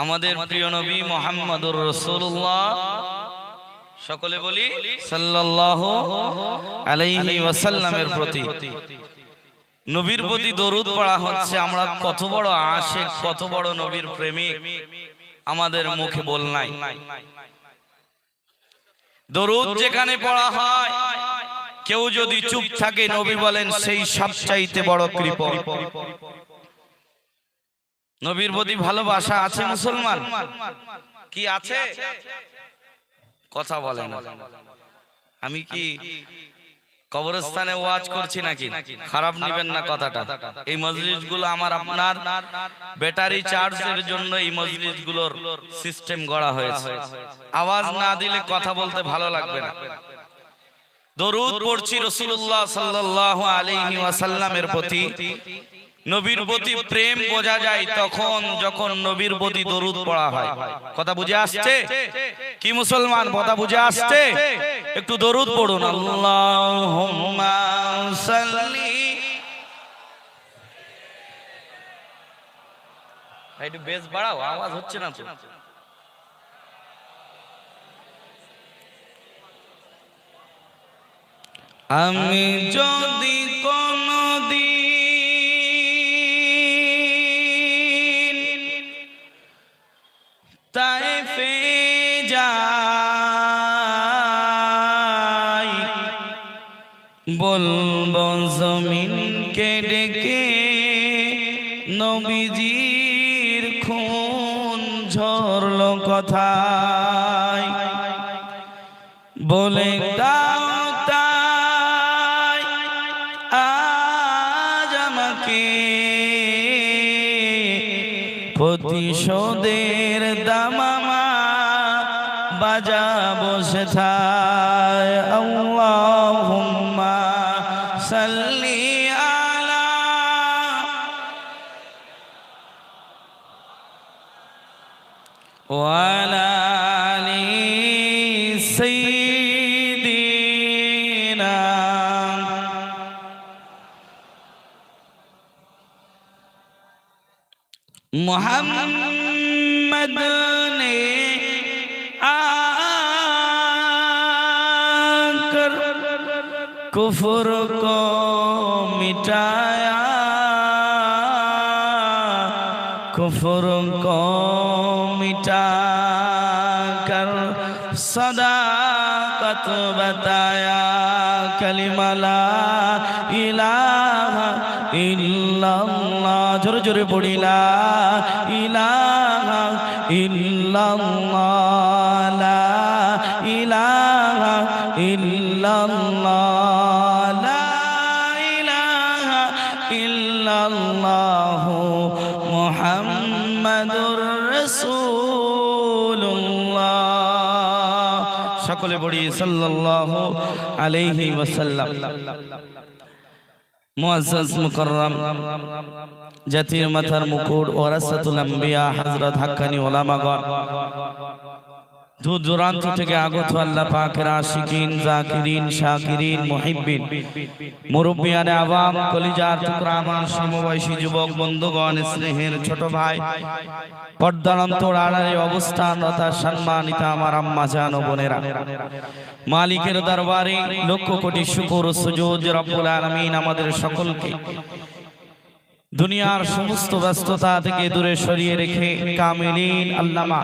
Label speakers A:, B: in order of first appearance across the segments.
A: আমাদের প্রিয় নবী মুহাম্মদুর রাসূলুল্লাহ, সকলে বলি সাল্লাল্লাহু আলাইহি ওয়াসাল্লামের প্রতি, নবীর প্রতি দরুদ পড়া হচ্ছে। আমরা কত বড় আশিক, কত বড় নবীর প্রেমিক, আমাদের মুখে বল নাই। দরুদ যেখানে পড়া হয়, কেউ যদি চুপ থাকে, নবী বলেন সেই সবচাইতে বড় কৃপণ। নবীর প্রতি ভালোবাসা আছে মুসলমান? কি আছে? কথা বলেন। আমি কি কবরস্থানে ওয়াজ করছি নাকি? খারাপ নেবেন না কথাটা। এই মজলিসগুলো আমার আপনার ব্যাটারি চার্জের জন্য এই মজলিসগুলোর সিস্টেম গড়া হয়েছে। আওয়াজ না দিলে কথা বলতে ভালো লাগবে না। দরুদ পড়ছি রাসূলুল্লাহ সাল্লাল্লাহু আলাইহি ওয়াসাল্লামের প্রতি। নবীর প্রতি প্রেম বোঝা যায় তখন যখন নবীর প্রতি দরুদ পড়া হয়। কথা বুঝে আসছে কি মুসলমান? কথা বুঝে আসছে? একটু দরুদ পড়ুন। আল্লাহুম্মা সাল্লি। একটু বেস বাড়াও, আওয়াজ হচ্ছে না তো। আমি যদি কোনদিন তায়েফে যাই, বলবো জমিনকে ডেকে নবীজির খুন ঝরলো কথায়, বলে দাও তাই আজ আমাকে প্রতিশোধের দামামা বাজাবো সেথায়। আল্লাহুম্মা সাল্লি আলা ওয়া আলা আলি সাইয়্যিদিনা मुहम्मद ने आकर कुफ्र को मिटाया, कुफ्र को मिटाकर सदाकत बताया, कलिमा ला इलाहा इल्लल्लाह। जोरे जोरे पढ़ी ला इलाहा इल्लल्लाह, ला इलाहा इल्लल्लाह, ला इलाहा इल्लल्लाह, मुहम्मदुर রাসূলুল্লাহ। সকলে পড়ি সাল্লাল্লাহু আলাইহি ওয়াসাল্লাম। মুআজ্জাজ মুকাররম জাতির মাথার মুকুট ওয়ারাসাতুল আম্বিয়া হযরত হাক্কানি উলামাগণ, দূর দূরান্ত থেকে আগত আল্লাহ পাকের আশিকিন, জাকিরিন, শাকিরিন, মুহিব্বিন, মুরব্বিয়ানে আওয়াম, কলিজার টুকরা আমার সমবয়সী যুবক বন্ধুগণ, স্নেহের ছোট ভাই, পর্দার অন্তর আড়ালে অবস্থানরত সম্মানিত আমার আম্মা জান ও বোনেরা, মালিকের দরবারে লক্ষ কোটি শুকর ও সুজুদ রব্বুল আলামিন আমাদের সকলকে দুনিয়ার সমস্ত ব্যস্ততা থেকে দূরে সরিয়ে রেখে কামিলিন আল্লামা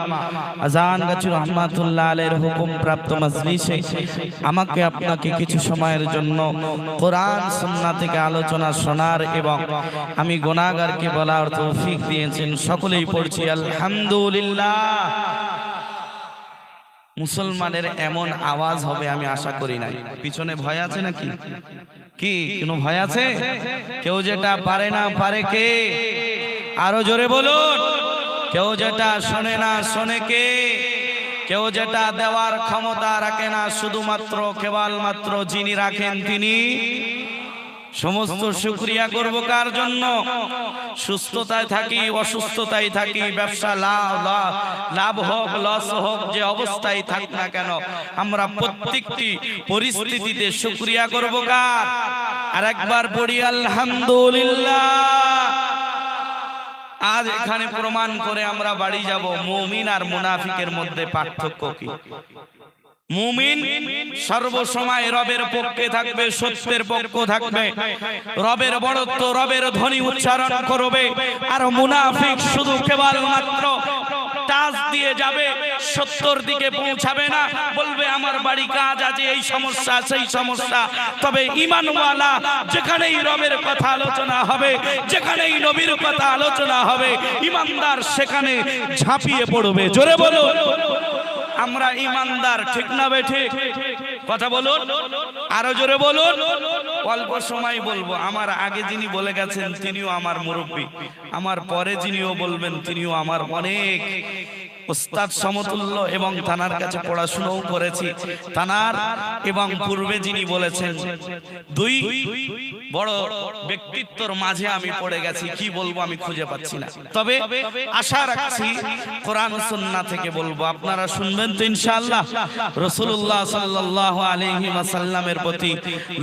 A: আজান গাছী রহমাতুল্লাহ আলাইহির হুকুম প্রাপ্ত মজলিসে আমাকে আপনাকে কিছু সময়ের জন্য কোরআন সুন্নাহ থেকে আলোচনা শোনার এবং আমি গুনাহগারকে বলার তৌফিক দিয়েছেন। সকলেই পড়ছি আলহামদুলিল্লাহ। মুসলমানের এমন আওয়াজ হবে আমি আশা করি নাই। পিছনে ভয় আছে নাকি? কি কোনো ভয় আছে? কেউ যেটা পারে না পারে কে? আরো জোরে বলুন। কেউ যেটা শোনে না শোনে কে? কেউ যেটা দেওয়ার ক্ষমতা রাখে না, শুধুমাত্র কেবলমাত্র যিনি রাখেন তিনি। সমস্ত শুকরিয়া করব কার জন্য? সুস্থতায় থাকি অসুস্থতায় থাকি, ব্যবসা লাভ হোক লস হোক, যে অবস্থায় থাক না কেন আমরা প্রত্যেকটি পরিস্থিতিতে শুকরিয়া করব কার? আর একবার পড়ি আলহামদুলিল্লাহ। আজ এখানে প্রমাণ করে আমরা বাড়ি যাব মুমিন আর মুনাফিকের মধ্যে পার্থক্য কি। মুমিন সর্বসময় রবের পক্ষে থাকবে, সত্যের পক্ষ থাকবে, রবের বড়ত্ব, রবের ধ্বনি উচ্চারণ করবে। আর মুনাফিক শুধু কেবলমাত্র টাচ দিয়ে যাবে, সত্যর দিকে পৌঁছাবে না, বলবে আমার বাড়ি কাজ আছে, এই সমস্যা সেই সমস্যা। তবে ঈমানওয়ালা যেখানেই রবের কথা আলোচনা হবে, যেখানেই নবীর কথা আলোচনা হবে, ঈমানদার সেখানে ঝাঁপিয়ে পড়বে। জোরে বলো আমরা ঈমানদার, ঠিক না বেঠিক? কথা বলুন, আরো জোরে বলুন। অল্প সময় বলবো। আমার আগে যিনি বলে গেছেন তিনিও আমার মুরব্বী, আমার পরে যিনিও বলবেন তিনিও আমার অনেক উস্তাদ সমতুল্য, এবং তানার কাছে পড়াশোনাও করেছি। তানার এবং পূর্বে যিনি বলেছেন, দুই বড় ব্যক্তিত্বর মাঝে আমি পড়ে গেছি। কি বলবো আমি খুঁজে পাচ্ছি না, তবে আশা রাখছি কোরআন সুন্নাহ থেকে বলবো, আপনারা শুনবেন তো ইনশাআল্লাহ। রাসূলুল্লাহ সাল্লাল্লাহু আলাইহি ওয়াসাল্লামের প্রতি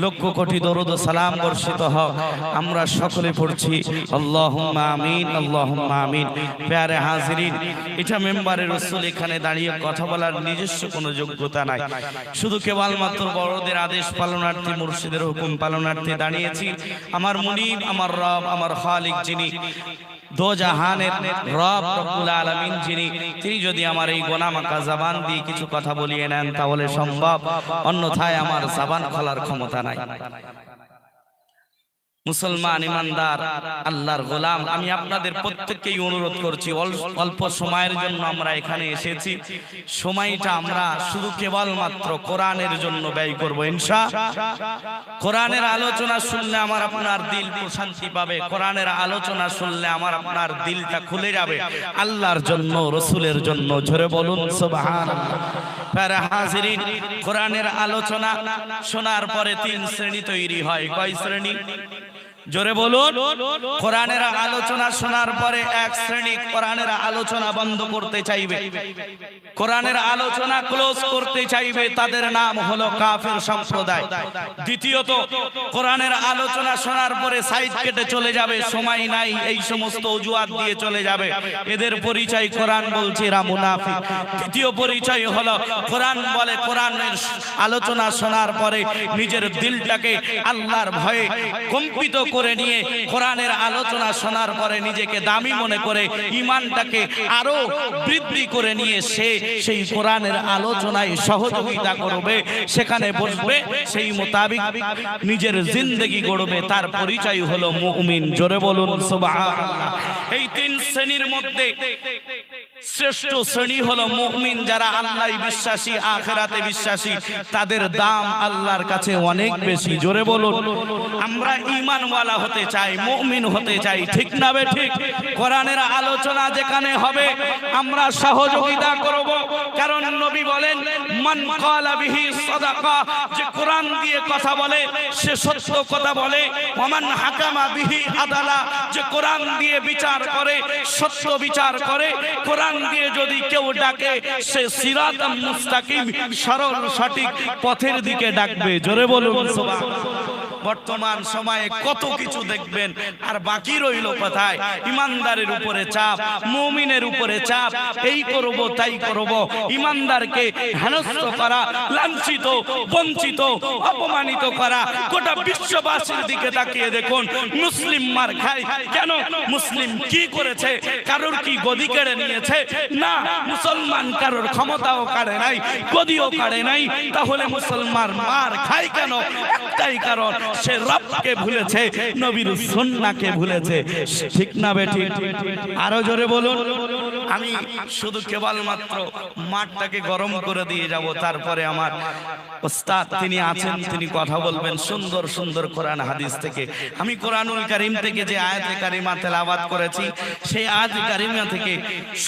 A: লক্ষ কোটি দরুদ ও সালাম বর্ষিত হোক। আমরা সকলে পড়ছি আল্লাহুম্মা আমিন, আল্লাহুম্মা আমিন। প্যারে হাজিরিন, এটা মেম্বারে রাসূল এখানে দাঁড়িয়ে কথা বলার নিজস্ব কোনো যোগ্যতা নাই, শুধু কেবলমাত্র বড়দের আদেশ পালনার্থী, মুর্শিদের হুকুম পালনার্থী দাঁড়িয়েছি। আমার মুনিব, আমার রব, আমার খালিক, যিনি দো জাহানের রব রব্বুল আলামিন, যিনি, তিনি যদি আমার এই গোনামাকা জবান দিয়ে কিছু কথা বলিয়ে নেন তাহলে সম্ভব, অন্যথায় আমার জবান খোলার ক্ষমতা নাই। মুসলমান ইমানদার আল্লাহর গোলাম, আমি আপনাদের প্রত্যেককেই অনুরোধ করছি, অল্প সময়ের জন্য আমরা এখানে এসেছি, সময়টা আমরা শুধু কেবলমাত্র কোরআনের জন্য ব্যয় করব ইনশাআল্লাহ। কোরআনের আলোচনা শুনলে আমার আপনার দিল প্রশান্তি পাবে, কোরআনের আলোচনা শুনলে আমার আপনার দিলটা খুলে যাবে আল্লাহর জন্য, রাসূলের জন্য। জোরে বলুন সুবহানাল্লাহ। প্যারা হাজিরিন, কোরআনের আলোচনা শোনার পরে তিন শ্রেণী তৈরি হয়। কয় শ্রেণী? জোরে বলুন। কোরআনের আলোচনা শোনার পরে এক শ্রেণী কোরআনের আলোচনা বন্ধ করতে চাইবে, কোরআনের আলোচনা ক্লোজ করতে চাইবে, তাদের নাম হলো কাফের সম্প্রদায়। দ্বিতীয়ত, কোরআনের আলোচনা শোনার পরে সাইড কেটে চলে যাবে, সময় নাই, এই সমস্ত অজুহাত দিয়ে চলে যাবে, এদের পরিচয় কোরআন বলছে এরা মুনাফিক। তৃতীয় পরিচয় হলো কোরআন বলে, কোরআনের আলোচনা শোনার পরে নিজের দিলটাকে আল্লাহর ভয়ে কম্পিত করে নিয়ে কোরআনের আলোচনা শোনার পরে নিজেকে দামি মনে করে ঈমানটাকে আরো বৃদ্ধি করে নিয়ে সে সেই কোরআনের আলোচনায় সহযোগিতা করবে, সেখানে বসবে, সেই মোতাবিক নিজের জিন্দেগি গড়বে, তার পরিচয় হলো মুমিন। জোরে বলুন সুবহানাল্লাহ। এই তিন শ্রেণীর মধ্যে শ্রেষ্ঠ শ্রেণী হলো মুমিন, যারা আল্লাহয় বিশ্বাসী, আখিরাতে বিশ্বাসী, তাদের দাম আল্লাহর কাছে অনেক বেশি। জোরে বলুন। আমরা ঈমানওয়ালা হতে চাই, মুমিন হতে চাই, ঠিক না বে ঠিক? কোরআনের আলোচনা যেখানে হবে আমরা সহযোগিতা করব, কারণ নবী বলেন মান ক্বালা বিহি সাদাকা, যে কোরআন দিয়ে কথা বলে সে সত্য কথা বলে। ওমান হাকামা বিহি আদালা, যে কোরআন দিয়ে বিচার করে সত্য বিচার করে। কোরআন দিয়ে যদি কেউ ডাকে সে সিরাতাম মুস্তাকিম, সরল সঠিক পথের দিকে ডাকবে। জোরে বলুন সুবহানাল্লাহ। বর্তমান সময়ে কত কিছু দেখবেন, আর বাকি রইল কোথায়? ইমানদারের উপরে চাপ, মুমিনের উপরে চাপ, এই করব তাই করব, ইমানদারকে হেনস্থ করা, লাঞ্ছিত, বঞ্চিত, অপমানিত করা। গোটা বিশ্ববাসীর দিকে তাকিয়ে দেখুন, মুসলিম মার খায় কেন? মুসলিম কি করেছে? কারোর কি গদি কেড়ে নিয়েছে? না, মুসলমান কারোর ক্ষমতাও কাড়ে নাই, গদিও কাড়ে নাই। তাহলে মুসলমান মার খায় কেন? একটাই কারণ, সে রবকে ভুলেছে, নবীর সুন্নাহকে ভুলেছে। ঠিক না বেঠিক? আরো জোরে বলুন। আমি শুধু কেবলমাত্র মাঠটাকে গরম করে দিয়ে যাব, তারপরে আমার ওস্তাদ তিনি আছেন, তিনি কথা বলবেন সুন্দর সুন্দর কোরআন হাদিস থেকে। আমি কোরআনুল কারীম থেকে যে আয়াতে কারিমা তেলাওয়াত করেছি, সেই আয়াতে কারিমা থেকে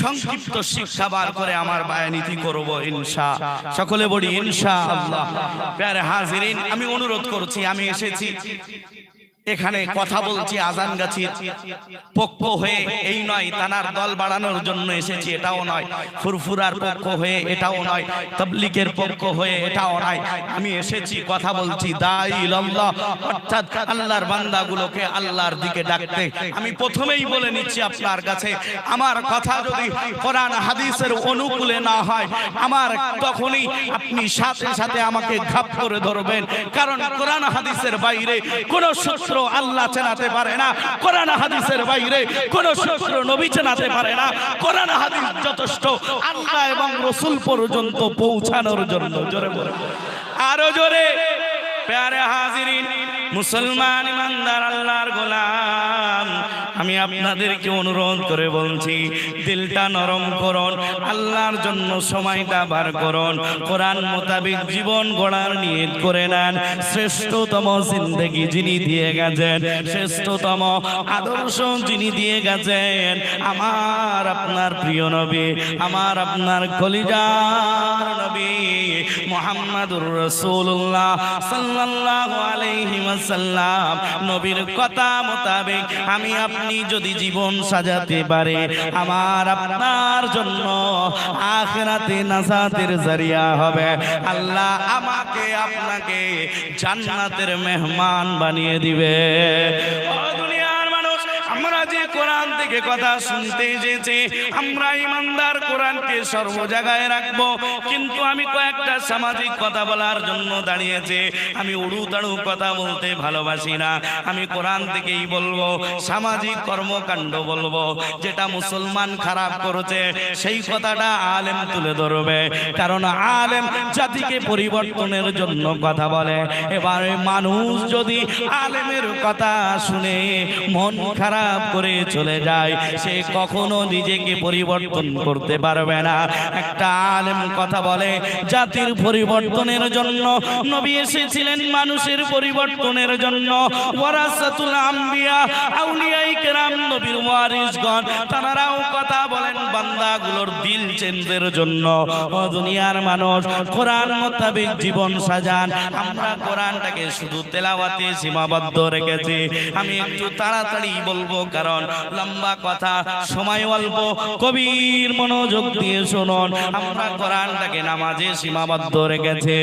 A: সংক্ষিপ্ত শিক্ষা বার করে আমার বায়ানীতি করব ইনশাআল্লাহ। সকলে বলি ইনশাআল্লাহ। প্যারে হাজিরিন, আমি অনুরোধ করছি, আমি এসেছি এখানে কথা বলছি আজান গাছির পক্ষ হয়ে এই নয়, তানার দল বাড়ানোর জন্য এসেছি এটাও নয়, ফুরফুরার পক্ষ হয়ে এটাও নয়, তাবলীগের পক্ষ হয়ে এটাও নয়। আমি এসেছি কথা বলছি দাঈলাল্লাহ, অর্থাৎ আল্লাহর বান্দাগুলোকে আল্লাহর দিকে ডাকতে। আমি প্রথমেই বলে নিচ্ছি আপনার কাছে, আমার কথা যদি কোরআন হাদিসের অনুকূলে না হয়, আমার তখনই আপনি সাথে সাথে আমাকে ঘাপ করে ধরবেন, কারণ কোরআন হাদিসের বাইরে কোন সূত্র আল্লাহ চেনাতে পারে না, কোরআন হাদিসের বাইরে কোন সূত্র নবী চেনাতে পারে না। কোরআন হাদিস যথেষ্ট আল্লাহ এবং রাসূল পর্যন্ত পৌঁছানোর জন্য। জোরে বলে আরো জোরে। প্যারে হাজিরিন, মুসলমান ইমানদার আল্লাহর গোলাম, আমি আপনাদেরকে অনুরোধ করে বলছি, দিলটা নরম করুন, আল্লাহর জন্য সময়টা বার করুন, কোরআন মোতাবেক জীবন গড়ার নিয়ত করে নেন। শ্রেষ্ঠতম জিন্দেগি যিনি দিয়ে গেছেন, শ্রেষ্ঠতম আদর্শ যিনি দিয়ে গেছেন, আমার আপনার প্রিয় নবী, আমার আপনার কলিজার নবী মুহাম্মাদুর রাসূলুল্লাহ সাল্লাল্লাহু আলাইহি ওয়াসাল্লাম। নবীর কথা মোতাবেক আমি আপনি যদি জীবন সাজাতে পারে, আমার আপনার জন্য আখিরাতে নাজাতের জারিয়া হবে। আল্লাহ আমাকে আপনাকে জান্নাতের মেহমান বানিয়ে দিবে। ও দুনিয়ার মানুষ, আমরা যে কোরআন থেকে কথা শুনতে এসেছি, আমরা ইমানদার কোরআনকে সর্ব জায়গায় রাখবো, কিন্তু আমি কয়েকটা সামাজিক কথা বলার জন্য দাঁড়িয়েছি। আমি উড়ু তাড়ু কথা বলতে ভালোবাসি না, আমি কোরআন থেকেই বলবো, সামাজিক কর্মকাণ্ড বলবো, যেটা মুসলমান খারাপ করেছে সেই কথাটা আলেম তুলে ধরবে, কারণ আলেম জাতিকে পরিবর্তনের জন্য কথা বলে। এবারে মানুষ যদি আলেমের কথা শুনে মন খারাপ করে চলে যায়, সে কখনো নিজেকে পরিবর্তন করতে পারবে না। একটা আলেম কথা বলে জাতির পরিবর্তনের জন্য, নবী এসেছিলেন মানুষের পরিবর্তনের জন্য। ওয়ারাসাতুল আম্বিয়া, আউলিয়ায়ে কেরাম, নবীর ওয়ারিসগণ, তারাও কথা বলেন বান্দাগুলোর দিল চেঞ্জের জন্য। ও দুনিয়ার মানুষ, কোরআন মোতাবেক জীবন সাজান। আমরা কোরআনটাকে শুধু তেলাওয়াতে সীমাবদ্ধ রেখেছি। আমি একটু তাড়াতাড়ি বলবো, কারণ লম্বা কথা, সময় অল্প, কবির মনোযোগ দিয়ে শুনুন। আমরা কোরআনটাকে নামাজে সীমাবদ্ধ রেখেছি,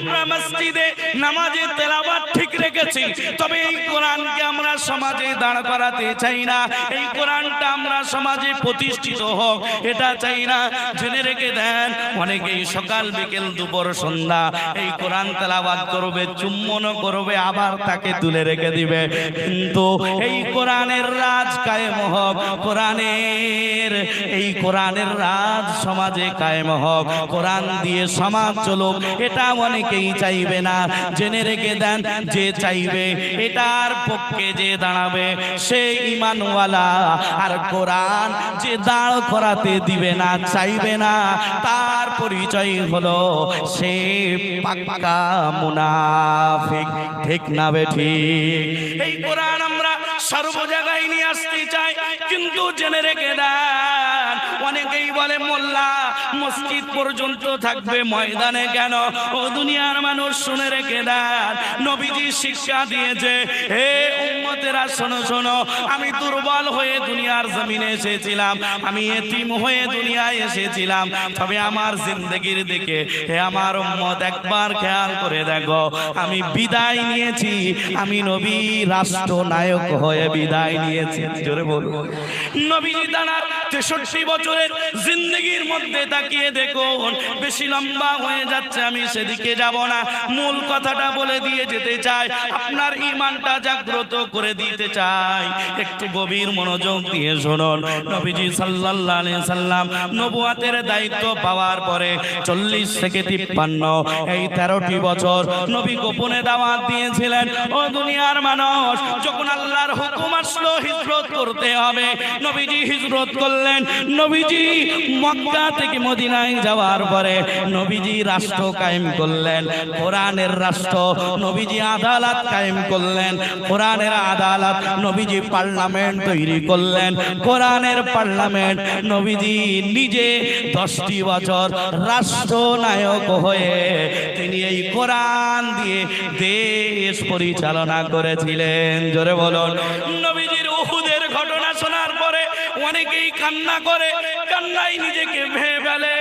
A: আমরা মসজিদে নামাজে তেলাওয়াত ঠিক রেখেছি, তবে এই কোরআনকে আমরা সমাজে দাঁড় করাতে চাই না। এই কোরআনটা আমরা সমাজে প্রতিষ্ঠিত হোক এটা চাই না। জেনে রেখে দেন, অনেকেই সকাল বিকেল দুপুর সন্ধ্যা এই কোরআন তেলাওয়াত করবে, চুম্বন করবে, আবার তাকে তুলে রেখে দিবে, কিন্তু এই কোরআনের রাজ কায়েম হোক, এই কোরআনের রাজ সমাজে কায়েম হোক, কোরআন দিয়ে সমাজ চলুক, এটা অনেকেই চাইবে না। জেনে রেখে দেন, যে চাইবে এটার পক্ষে যে দাঁড়াবে সে ঈমানওয়ালা, আর কোরআন যে দাঁড় করাতে দিবে না, চাইবে না, তার পরিচয় হলো সে পাক্কা মুনাফিক। ঠিক না বেঠিক? এই কোরআন আমরা সর্ব জায়গায় নিয়ে আসতে চাই, কিন্তু জেনে রেখে দেন, অনেকেই বলে মোল্লা মসজিদ পর্যন্ত থাকবে, ময়দানে কেন? ও দুনিয়ার মানুষ, শুনে রেখে দেন, নবীজি শিক্ষা দিয়েছে, হে উম্মতেরা শোনো শোনো, আমি দুর্বল হয়ে দুনিয়ার জমিনে এসেছিলাম, আমি এতিম হয়ে দুনিয়ায় এসেছিলাম, তবে আমার জিন্দেগির দিকে হে আমার উম্মত একবার খেয়াল করে দেখো, আমি বিদায় নিয়েছি, আমি নবী রাষ্ট্রনায়ক হয়ে বিদায় নিয়েছি। জোরে বলবো, নবীজি তার 63 বছরের জিন্দেগির মধ্যে তাকিয়ে দেখুন, বেশি লম্বা হয়ে যাচ্ছে, আমি সেদিকে যাব না, মূল কথাটা বলে দিয়ে যেতে চাই, আপনার ঈমানটা জাগ্রত করে দিতে চাই। একটু গভীর মনোযোগ দিয়ে শুনুন। নবীজি সাল্লাল্লাহু আলাইহি সাল্লাম নবুয়তের দায়িত্ব পাওয়ার পরে 40 থেকে 53 এই 13টি বছর নবী গোপনে দাওয়াত দিয়েছিলেন। ও দুনিয়ার মানুষ, যখন আল্লাহর হুকুম আসলো হিজরত করতে হবে, নবীজি হিজরত করলেন। নবীজি মক্কা থেকে মদিনায় যাওয়ার পরে নবীজি রাষ্ট্র কায়েম করলেন, কোরআনের রাষ্ট্র। নবীজি আদালত কায়েম করলেন, কোরআনের আদালত। নবীজি পার্লামেন্ট তৈরি করলেন, কোরআনের পার্লামেন্ট। নবীজি নিজে 10টি বছর রাষ্ট্রনায়ক হয়ে তিনি এই কোরআন দিয়ে দেশ পরিচালনা করেছিলেন। জোরে বলুন। নবীজির উহুদের ঘটনা শোনার পরে অনেকেই কান্না করে, কান্নায় নিজেকে ভেঙে ফেলে।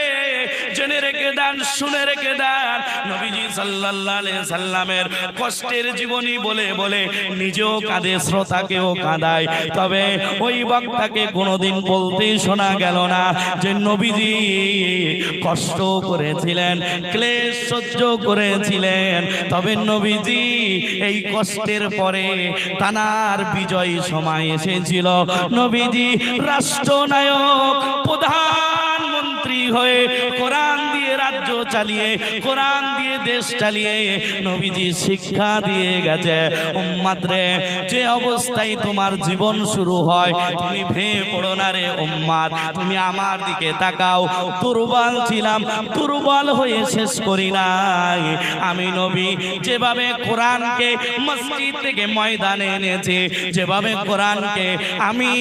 A: জেনে রেখে দেন, শুনে রেখে দেন, নবীজি সাল্লাল্লাহু আলাইহি সাল্লামের কষ্টের জীবনী বলে বলে নিজেও কাঁদে, শ্রোতাকেও কাঁদায়। তবে ওই বক্তাকে কোনোদিন বলতে শোনা গেল না যে নবীজি কষ্ট করেছিলেন, ক্লেশ সহ্য করেছিলেন। তবে নবীজি এই কষ্টের পরে তানার বিজয় সময় এসেছিল। নবীজি রাষ্ট্রনায়ক, প্রধানমন্ত্রী হয়ে কোরআন দিয়ে রাজ্য চালিয়ে, কোরআন দিয়ে দেশ চালিয়ে নবীজি শিক্ষা দিয়ে গেছে, উম্মাত রে যে অবস্থায় তোমার জীবন শুরু হয় তুমি ভেঙে পড়ো না রে উম্মাত। তুমি আমার দিকে তাকাও, দুর্বল ছিলাম, দুর্বল হয়ে শেষ করি নাই। আমি নবী যেভাবে কোরআনকে মসজিদ থেকে ময়দানে এনেছি, যেভাবে কোরআনকে আমি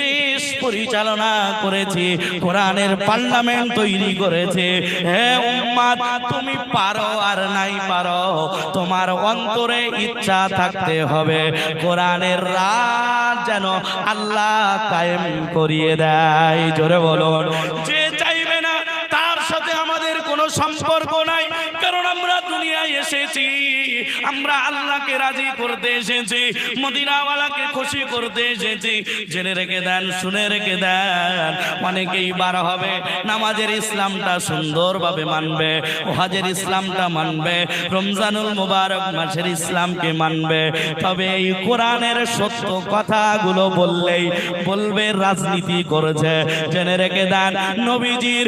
A: দেশ পরিচালনা করেছি, কোরআনের পার্লামেন্ট তৈরি করেছে। হে উম্মাত, তুমি পারো আর নাই পারো, তোমার অন্তরে ইচ্ছা থাকতে হবে কোরআনের রাজ যেন আল্লাহ কায়েম করিয়ে দেয়। জোরে বলুন। যে চাইবে না তার সাথে আমাদের কোনো সম্পর্ক নাই, কারণ আমরা দুনিয়ায় এসেছি, আমরা আল্লাহকে রাজি করতে এসেছি, মদিনাওয়ালাকে খুশি করতে এসেছি। জেনে রেখে দেন, শুনে রেখে দেন, অনেকেই বার হবে, নামাজের ইসলামটা সুন্দরভাবে মানবে, ওয়াজের ইসলামটা মানবে, রমজানুল মুবারক মাসের ইসলামকে মানবে। তবে এই কোরআনের সত্য কথাগুলো বললেই বলবে রাজনীতি করেছে। জেনে রেখে দেন, নবীজির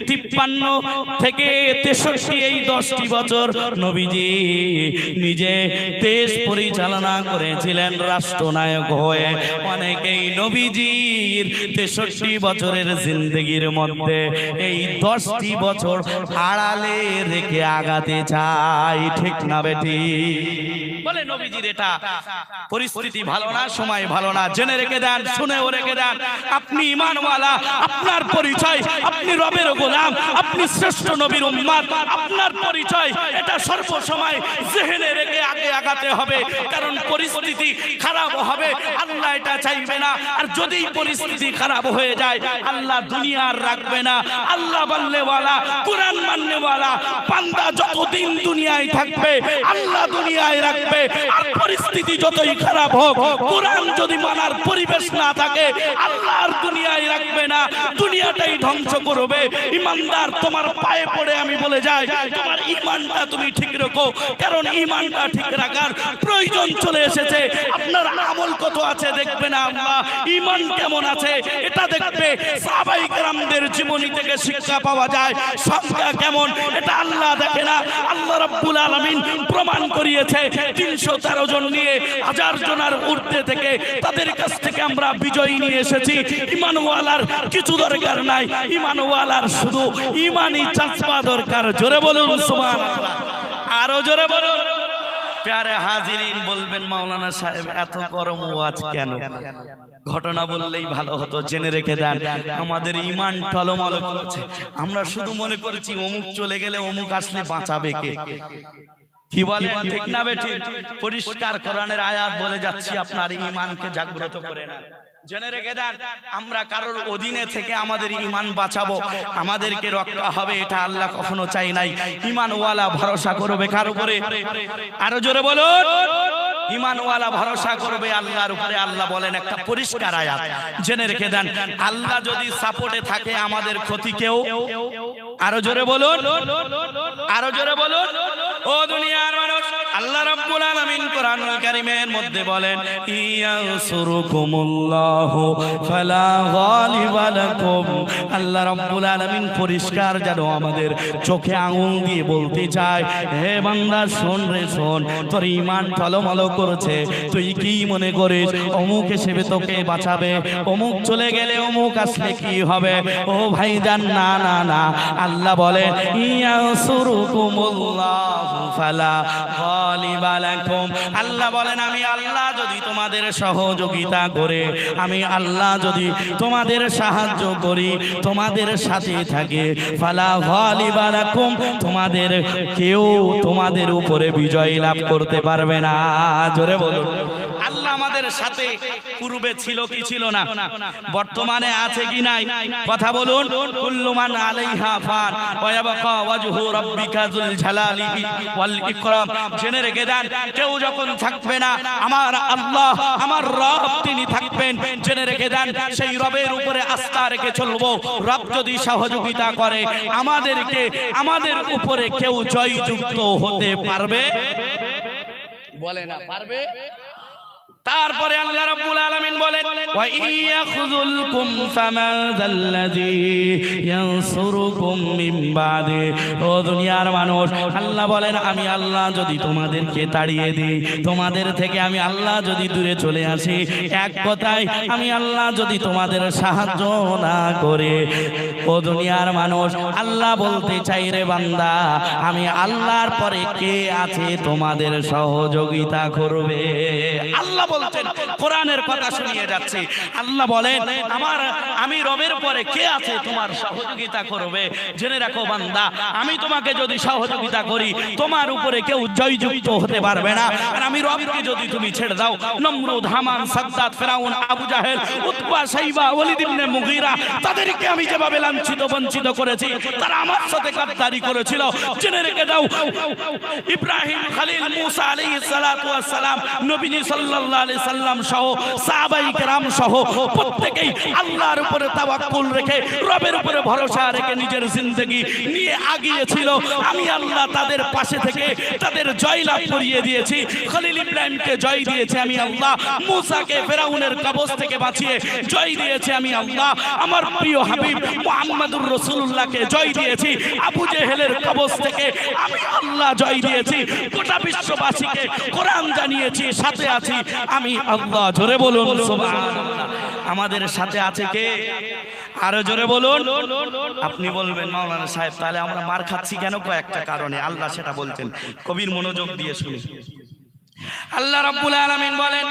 A: 53 থেকে 63 এই 10টি বছর নবীজি নিজে দেশ পরিচালনা করেছিলেন রাষ্ট্রনায়ক হয়ে। অনেকেই নবীজির 63 বছরের জিন্দগির মধ্যে এই 10টি বছর আড়ালে রেখে আগাতে চাই, ঠিক না বেটি? বলে নবীজির এটা পরিস্থিতি ভালো না, সময় ভালো না। জেনে রেখে দেন, শুনেও রেখে দেন, আপনি ঈমানওয়ালা, আপনার পরিচয় আপনি রবের গোলাম, আপনি শ্রেষ্ঠ নবীর উম্মত। আপনার পরিচয় এটা সর্বসময় জেহেনে রেখে আগে আগাতে হবে, কারণ পরিস্থিতি খারাপ হবে, আল্লাহ এটা চাইবে না। আর যদি পরিস্থিতি খারাপ হয়ে যায় আল্লাহ দুনিয়া আর রাখবে না। আল্লাহ মাননেওয়ালা, কোরআন মাননেওয়ালা বান্দা যতদিন দুনিয়ায় থাকবে আল্লাহ দুনিয়ায় রাখবে। আর পরিস্থিতি যতই খারাপ হোক, কোরআন যদি মানার পরিবেশ না থাকে আল্লাহ আর দুনিয়ায় রাখবে না, দুনিয়াটাই ধ্বংস করবে। ইমানদার, তোমার পায়ে পড়ে আমি বলে যাই, তোমার ঈমানটা তুমি ঠিক রাখো, কারণ ঈমানটা ঠিক রাখার প্রয়োজন চলে এসেছে। আপনার আমল কত আছে দেখবে না আল্লাহ, ঈমান কেমন আছে এটা দেখবে। সাহাবায়ে কেরামদের জীবনী থেকে শিক্ষা পাওয়া যায়, সংখ্যা কেমন এটা আল্লাহ দেখে না। আল্লাহ রাব্বুল আলামিন প্রমাণ করিয়েছে 313 জন নিয়ে 1000 জনের ঊর্ধ্বে থেকে তাদের কাছ থেকে আমরা বিজয় নিয়ে এসেছি। ঈমানওয়ালার কিছু দরকার নাই, ঈমানওয়ালার শুধু ঈমানি চাচপা দরকার। জোরে বলুন সুবহানাল্লাহ, আরো জোরে বলুন। প্যারে হাজিরিন, বলবেন মাওলানা সাহেব এত গরম ওয়াজ কেন? ঘটনা বললেই ভালো হতো। জেনে রেখে দেন, আমাদের ঈমান টলমল করছে। আমরা শুধু মনে করছি অমুক চলে গেলে অমুক আসলে বাঁচাবে কে। কি বলেন, ঠিক না বেঠিক? পরিষ্কার কোরআনের আয়াত বলে যাচ্ছি, আপনার ঈমানকে জাগ্রত করে না। জেনে রেখে দেন, আমরা কারোর অধীনে থেকে আমাদের ঈমান বাঁচাবো, আমাদেরকে রক্ষা হবে, এটা আল্লাহ কখনো চাই নাই। ঈমানওয়ালা ভরসা করবে কার উপরে? আরো জোরে বলুন। ঈমানওয়ালা ভরসা করবে আল্লাহর উপরে। আল্লাহ বলেন একটা পরিষ্কার আয়াত, জেনে রেখে দেন, আল্লাহ যদি সাপোর্টে থাকে আমাদের ক্ষতি কেউ। আরো জোরে বলুন, আরো জোরে বলুন। ও দুনিয়ার মানুষ, আল্লাহ রাব্বুল আলামিন আলামিন কোরআনুল কারীমের মধ্যে বলেন ইয়ানসুরুকুমুল্লাহু ফালা গালিবা লাকুম। আল্লাহ রাব্বুল আলামিন পরিষ্কার যেন আমাদের চোখে আঙুল দিয়ে বলতে চায়, হে বান্দা শোন রে শোন, তোর ঈমান টলমল করছে, তুই কি মনে করিস অমুক এসে তোকে বাঁচাবে, অমুক চলে গেলে অমুক আসলে কি হবে? ও ভাইজান, না না না, আল্লাহ বলে ইয়ানসুরুকুমুল্লাহু ফালা গালিবা লাকুম। আল্লাহ বলেন আমি আল্লাহ যদি তোমাদের সহযোগিতা করে, আমি আল্লাহ যদি তোমাদের সাহায্য করি, তোমাদের সাথে থাকে, ফালা গালিবা লাকুম, তোমাদের কেউ তোমাদের উপরে বিজয় লাভ করতে পারবে না। জোরে বলুন আল্লাহ আমাদের সাথে পূর্বে ছিল কি ছিল না, বর্তমানে আছে কি নাই? কথা বলুন। কুল্লু মান আলাইহা ফান ওয়া ইয়াবকা ওয়াজহু রাব্বিকা যুল জালালি ওয়াল ইকরাম। জেনে রেখে দেন, কেউ যখন থাকবে না, আমার আল্লাহ আমার রব তিনি থাকবেন। জেনে রেখে দেন, সেই রবের উপরে আস্থা রেখে চলবো। রব যদি সহযোগিতা করে আমাদেরকে, আমাদের উপরে কেউ জয়যুক্ত হতে পারবে? বলে না পারবে। তারপরে আল্লাহ রাব্বুল আলামিন বলেন ওয়া ইয়াখুযুলকুম ফামাযাল্লাযী ইয়ানসুরুকুম মিন বাদি। ও দুনিয়ার মানুষ, আল্লাহ বলেন আমি আল্লাহ যদি তোমাদেরকে তাড়িয়ে দিই, তোমাদের থেকে আমি আল্লাহ যদি দূরে চলে আসি, এক কথায় আমি আল্লাহ যদি তোমাদের সাহায্য না করে, ও দুনিয়ার মানুষ আল্লাহ বলতে চাই রে বান্দা, আমি আল্লাহর পরে কে আছে তোমাদের সহযোগিতা করবে? আল্লাহ বলছেন, কোরআনের কথা শুনিয়ে যাচ্ছে। আল্লাহ বলেন আমি রবের পরে কে আছে তোমার সহযোগিতা করবে? জেনে রাখো বান্দা, আমি তোমাকে যদি সহযোগিতা করি, তোমার উপরে কেউ জয়যুক্ত হতে পারবে না। আর আমি রবকে যদি তুমি ছেড়ে দাও, নমরুদ, হামান, সাদ্দাত, ফিরাউন, আবু জাহেল, উতবা, শাইবা, ওয়ালিদ ইবনে মুগীরা, তাদেরকে আমি যেভাবে লাঞ্ছিত বঞ্চিত করেছি, তারা আমার সাথে গাদ্দারি করেছিল। জেনে রেখে দাও, ইব্রাহিম খলিল, মুসা আলাইহিস সালাতু ওয়াস সালাম, নবীজি সাল্লাল্লাহু আলাইহি সাল্লাম সহ সাহাবায়ে কেরাম সহ প্রত্যেকেই আল্লাহর উপরে তাওয়াক্কুল রেখে, রবের উপরে ভরসা রেখে নিজের জিন্দেগি নিয়ে আগিয়েছিল। আমি আল্লাহ তাদের পাশে থেকে তাদের জয় লাভ করিয়ে দিয়েছি। খলিল ইব্রাহিমকে জয় দিয়েছে আমি আল্লাহ, মুসাকে ফিরাউনের কবজ থেকে বাঁচিয়ে জয় দিয়েছে আমি আল্লাহ, আমার প্রিয় হাবিব মুহাম্মদুর রাসূলুল্লাহকে জয় দিয়েছি আবু জেহেলের কবজ থেকে আমি আল্লাহ জয় দিয়েছি। গোটা বিশ্ববাসীকে কোরআন জানিয়েছি, সাথে আছি আমি আল্লাহ। জোরে বলুন সুবহানাল্লাহ। আমাদের সাথে আছে কে? আরো জোরে বলুন। আপনি বলবেন মাওলানা সাহেব তাহলে আমরা মার খাচ্ছি কেন? কয়েকটা কারণে আল্লাহ সেটা বলছেন, কবির মনোযোগ দিয়ে শুনি। আল্লাহ রাব্বুল আলামিন বলেন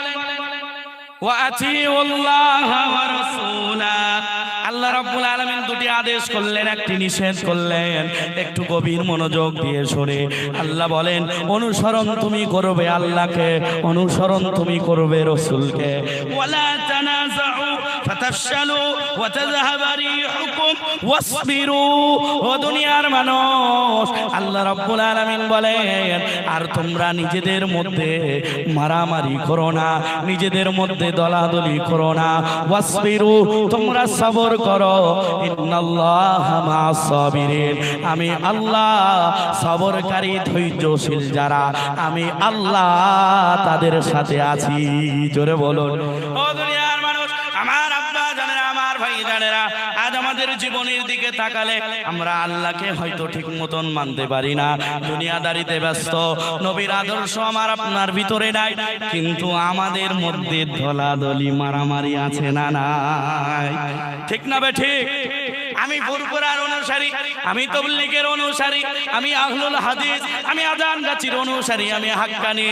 A: ওয়া আতিউল্লাহা ওয়া রাসূলা। আল্লাহ রাব্বুল আলামিন দুটি আদেশ করলেন, একটি নিষেধ করলেন। একটু গভীর মনোযোগ দিয়ে শুনে আল্লাহ বলেন অনুসরণ তুমি করবে আল্লাহকে, অনুসরণ তুমি করবে রাসূলকে। ওয়ালা তানাযাউ ফাতাফশালু ওয়া তাযহাবা রিহুকুম ওয়াসবিরু। ও দুনিয়ার মানুষ, আল্লাহ রাব্বুল আলামিন বলেন আর তোমরা নিজেদের মধ্যে মারামারি করো না, নিজেদের মধ্যে দলাদলি করো না। ওয়াসবিরু, তোমরা সবর করো। ইন্নাল্লাহা মা'আস সাবিরিন, আমি আল্লাহ সবরকারী ধৈর্যশীল যারা, আমি আল্লাহ তাদের সাথে আছি। জোরে বলুন। ও দুনিয়ার মানুষ, আমার আব্বা জানেরা, আমার ভাই জানেরা, আজ আমাদের জীবনের দিকে তাকালে আমরা আল্লাহকে হয়তো ঠিক মতন মানতে পারি না, দুনিয়াদারিতে ব্যস্ত, নবীর আদর্শ আমার আপনার ভিতরে নাই, কিন্তু আমাদের মধ্যে দলাদলি মারামারি আছে না নাই? ঠিক না বে ঠিক? আমি ফুরফুরার অনুসারী, আমি তাবলীগের অনুসারী, আমি আহলুল হাদিস, আমি আজান গাছির অনুসারী, আমি হাক্কানি।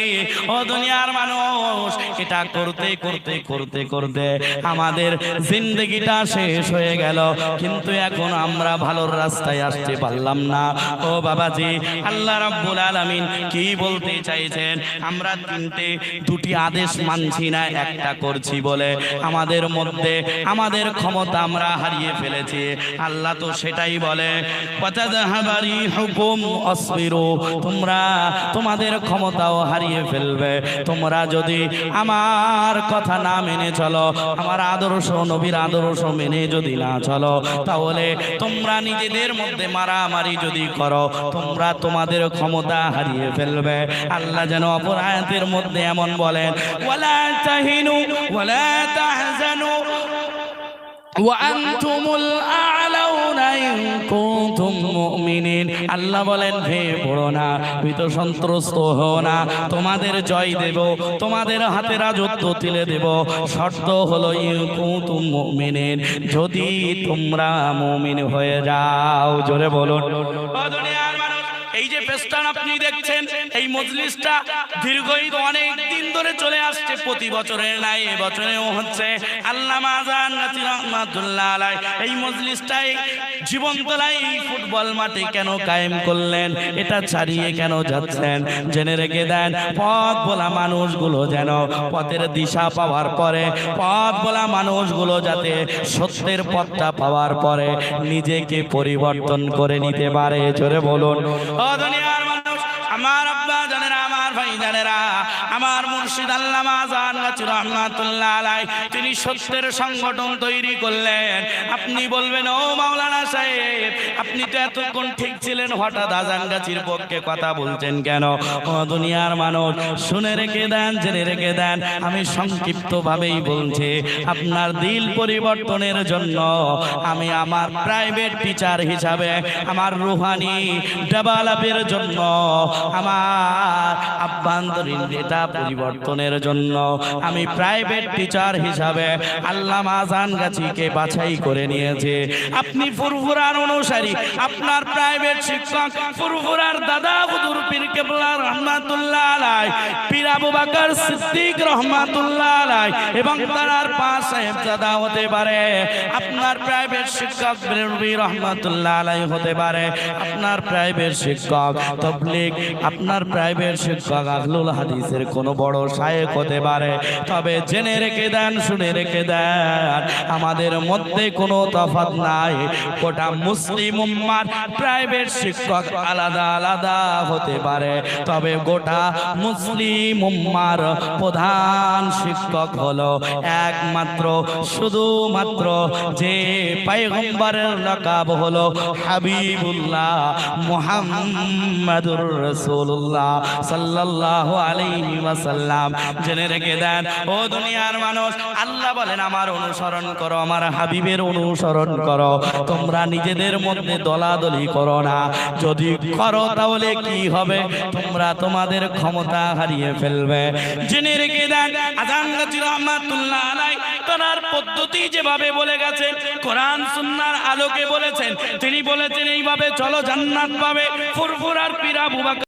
A: ও দুনিয়ার মানুষ, এটা করতে করতে করতে করতে আমাদের জিন্দেগিটা শেষ হয়ে গেল, কিন্তু এখন আমরা ভালোর রাস্তায় আসতে পারলাম না। ও বাবাজি, আল্লাহ রাব্বুল আলামিন কি বলতে চাইছেন? আমরা দুটি আদেশ মানছি না, একটা করছি বলে আমাদের মধ্যে আমাদের ক্ষমতা আমরা হারিয়ে ফেলেছি। আল্লাহ তো সেটাই বলে, ফাতাযহাবারি হুকুম আসবিরু, তোমরা তোমাদের ক্ষমতাও হারিয়ে ফেলবে তোমরা যদি আমার কথা না মেনে চলো, আমার আদর্শ নবীর আদর্শ মেনে যদি না চলো, তাহলে তোমরা নিজেদের মধ্যে মারামারি যদি করো তোমরা তোমাদের ক্ষমতা হারিয়ে ফেলবে। আল্লাহ যেন অপর আয়াতের মধ্যে এমন বলেন, ওয়ালা তাহিনু ওয়ালা তাহজানু ওয়া আনতুমুল আ'লাউনা ইন কুনতুম মুমিনিন। আল্লাহ বলেন, ভেঙে পড়ো না, ভীত সন্ত্রস্ত হও না, তোমাদের জয় দেব, তোমাদের হাতে রাজত্ব তুলে দেব। শর্ত হলো ইন কুনতুম মুমিনিন, যদি তোমরা মুমিন হয়ে যাও। জোরে বলুন। ও দুনিয়ার মানুষ, এই যে ফেস্টান আপনি দেখছেন, এই মজলিসটা দীর্ঘই অনেক দিন ধরে চলে আসছে, প্রতি বছরের নাই এবছরেও হচ্ছে। আল্লামা আযান গাজী রাহমাতুল্লাহ আলাইহি এই মজলিসটাই জীবনতলায় এই ফুটবল মাঠে কেন কায়েম করলেন, এটা ছাড়িয়ে কেন যাচ্ছেন? জেনে রেখে দেন, পথ বলা মানুষগুলো যেন পথের দিশা পাওয়ার পরে, পথ বলা মানুষগুলো যাতে সত্যের পথটা পাওয়ার পরে নিজেকে পরিবর্তন করে নিতে পারে। জোরে বলুন। ও দুনিয়ার মানুষ, আমার আব্বা জানেরা, আমার ভাই জানেরা, আমার মুর্শিদ আল্লামা আযান গাজী রাহমাতুল্লাহ আলাইহি তিনি সত্যের সংগঠন তৈরি করলেন। আপনি বলবেন, ও মাওলানা সাহেব, আপনি তো এতক্ষণ ঠিক ছিলেন, হঠাৎ আযান গাজীর পক্ষে কথা বলছেন কেন? ও দুনিয়ার মানুষ, শুনে রেখে দেন, জেনে রেখে দেন, আমি সংক্ষিপ্ত ভাবেই বলছি, আপনার দিল পরিবর্তনের জন্য আমি আমার প্রাইভেট টিচার হিসাবে, আমার রুহানি ডেভেলপের জন্য, আমার আভ্যন্তরীণ ডেটা পরিবর্তনের জন্য আমি প্রাইভেট টিচার হিসাবে আল্লামা আযান গাজীকে বাছাই করে নিয়েছে। আপনি ফুরফুরার অনুসারী, আপনার প্রাইভেট শিক্ষক ফুরফুরার দাদা হুজুর পীর কেবলা রহমাতুল্লাহ আলাইহি, পীর আবু বকর সিদ্দিক রহমাতুল্লাহ আলাইহি এবং তার পাঁচ সাহেবজাদা হতে পারে। আপনার প্রাইভেট শিক্ষক বেরলভী রহমাতুল্লাহ আলাইহি হতে পারে। আপনার প্রাইভেট শিক্ষক তাবলীগ, আপনার প্রাইভেট শিক্ষক আহলুল হাদিসের কোনো বড় শায়েখ হতে পারে। তবে জেনে রেখে দেন, শুনে রেখে দেন, আমাদের মধ্যে কোনো তফাৎ নাই। গোটা মুসলিম উম্মার প্রাইভেট শিক্ষক আলাদা আলাদা হতে পারে, তবে গোটা মুসলিম উম্মার প্রধান শিক্ষক হলো একমাত্র, শুধুমাত্র যে পয়গম্বরের লাকাব হলো হাবিবুল্লাহ মুহাম্মাদুর রাসূলুল্লাহ সাল্লাল্লাহু আলাইহি ওয়াসাল্লাম। জেনে রেখে দেন, ও দুনিয়ার মানুষ, আল্লাহ বলেন, আমার অনুসরণ করো, আমার হাবিবের অনুসরণ করো, তোমরা নিজেদের মধ্যে দলাদলি করো না। যদি করো তাহলে কি হবে? তোমরা তোমাদের ক্ষমতা হারিয়ে ফেলবে। জেনে রেখে দেন, আযান গাজী রাহমাতুল্লাহ আলাইহি তার পদ্ধতি যেভাবে বলে গেছেন, কোরআন সুন্নাহর আলোকে বলেছেন, তিনি বলেছেন এইভাবে চলো জান্নাত পাবে। ফুরফুরার পীর আবু বকর